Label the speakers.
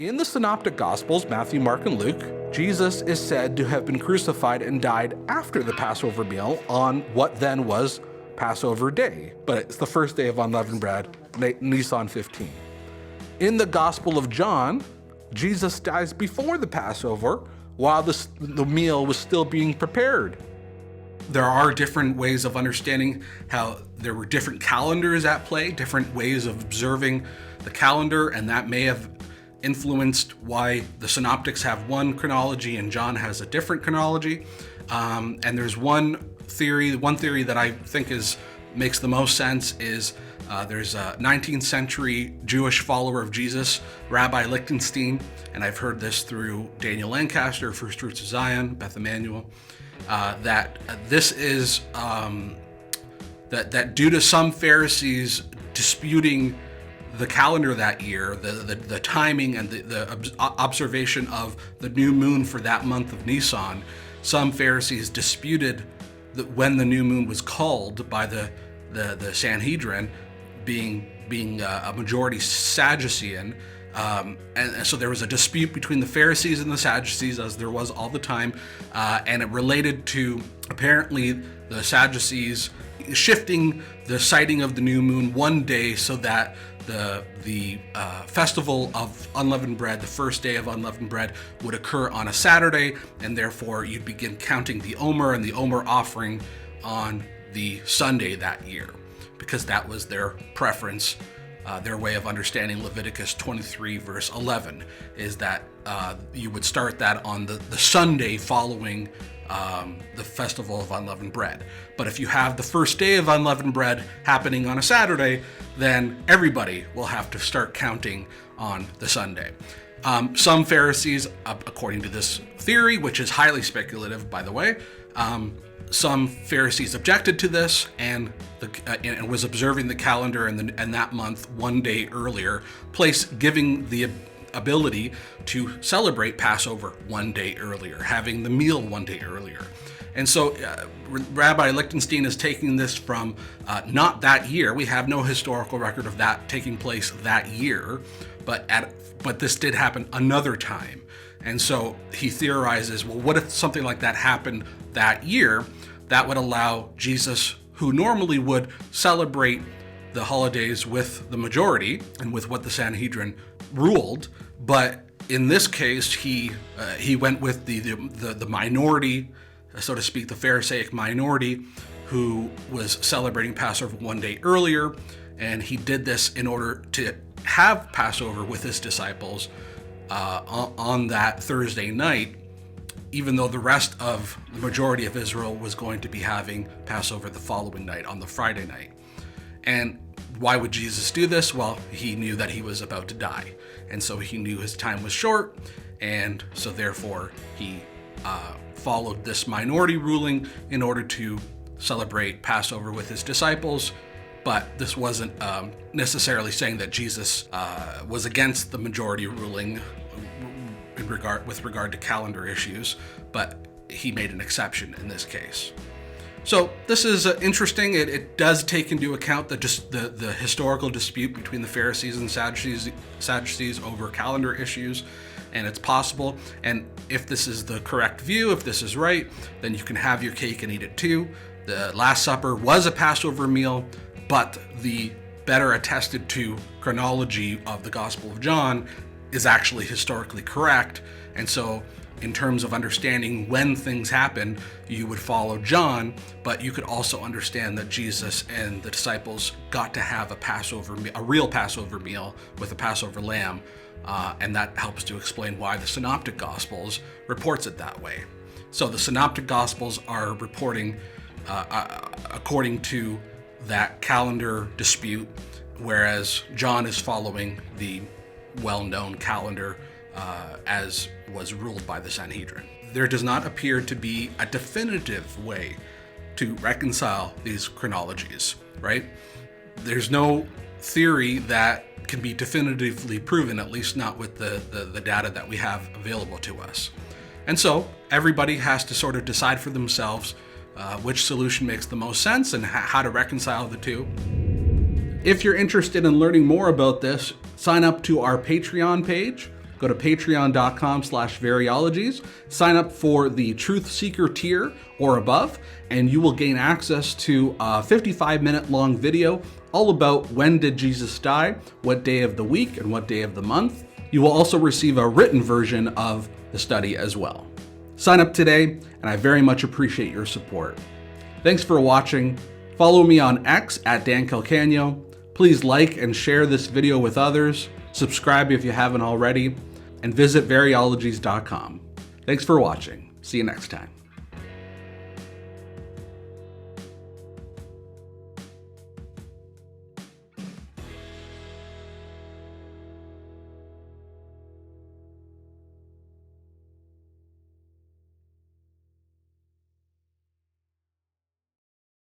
Speaker 1: In the Synoptic Gospels, Matthew, Mark, and Luke, Jesus is said to have been crucified and died after the Passover meal on what then was Passover day, but it's the first day of unleavened bread, Nisan 15. In the Gospel of John, Jesus dies before the Passover while the meal was still being prepared. There are different ways of understanding how there were different calendars at play, different ways of observing the calendar, and that may have influenced why the synoptics have one chronology and John has a different chronology. And there's one theory that I think makes the most sense is there's a 19th century Jewish follower of Jesus, Rabbi Lichtenstein, and I've heard this through Daniel Lancaster, First Fruits of Zion, Beth Emanuel, that this is that due to some Pharisees disputing the calendar that year, the timing and the observation of the new moon for that month of Nisan, some Pharisees disputed when the new moon was called by the Sanhedrin, being a majority Sadducean, and so there was a dispute between the Pharisees and the Sadducees, as there was all the time, and it related to apparently the Sadducees shifting the sighting of the new moon one day so that the festival of unleavened bread, the first day of unleavened bread, would occur on a Saturday, and therefore you'd begin counting the Omer and the Omer offering on the Sunday that year, because that was their preference. Their way of understanding Leviticus 23 verse 11 is that you would start that on the Sunday following the festival of unleavened bread. But if you have the first day of unleavened bread happening on a Saturday, then everybody will have to start counting on the Sunday. Some Pharisees, according to this theory, which is highly speculative, by the way, some Pharisees objected to this and was observing the calendar and that month one day earlier, giving the ability to celebrate Passover one day earlier, having the meal one day earlier. And so Rabbi Lichtenstein is taking this from not that year. We have no historical record of that taking place that year, but this did happen another time. And so he theorizes, well, what if something like that happened that year? That would allow Jesus, who normally would celebrate the holidays with the majority and with what the Sanhedrin ruled, but in this case he went with the minority, so to speak, the Pharisaic minority, who was celebrating Passover one day earlier, and he did this in order to have Passover with his disciples on that Thursday night, even though the rest of the majority of Israel was going to be having Passover the following night, on the Friday night. And why would Jesus do this? Well, he knew that he was about to die, and so he knew his time was short, and so therefore he followed this minority ruling in order to celebrate Passover with his disciples. But this wasn't necessarily saying that Jesus was against the majority ruling with regard to calendar issues, but he made an exception in this case. So this is interesting. It does take into account the historical dispute between the Pharisees and Sadducees over calendar issues, and it's possible. And if this is the correct view, if this is right, then you can have your cake and eat it too. The Last Supper was a Passover meal, but the better attested to chronology of the Gospel of John is actually historically correct. And so in terms of understanding when things happen, you would follow John, but you could also understand that Jesus and the disciples got to have a real Passover meal with a Passover lamb, and that helps to explain why the Synoptic Gospels reports it that way. So the Synoptic Gospels are reporting according to that calendar dispute, whereas John is following the well-known calendar as was ruled by the Sanhedrin. There does not appear to be a definitive way to reconcile these chronologies, right? There's no theory that can be definitively proven, at least not with the data that we have available to us. And so everybody has to sort of decide for themselves which solution makes the most sense and how to reconcile the two. If you're interested in learning more about this, sign up to our Patreon page. go to patreon.com/variologies, sign up for the Truth Seeker tier or above, and you will gain access to a 55-minute long video all about when did Jesus die, what day of the week, and what day of the month. You will also receive a written version of the study as well. Sign up today, and I very much appreciate your support. Thanks for watching. Follow me on X at Dan Calcagno. Please like and share this video with others. Subscribe if you haven't already, and visit variologies.com. Thanks for watching. See you next time.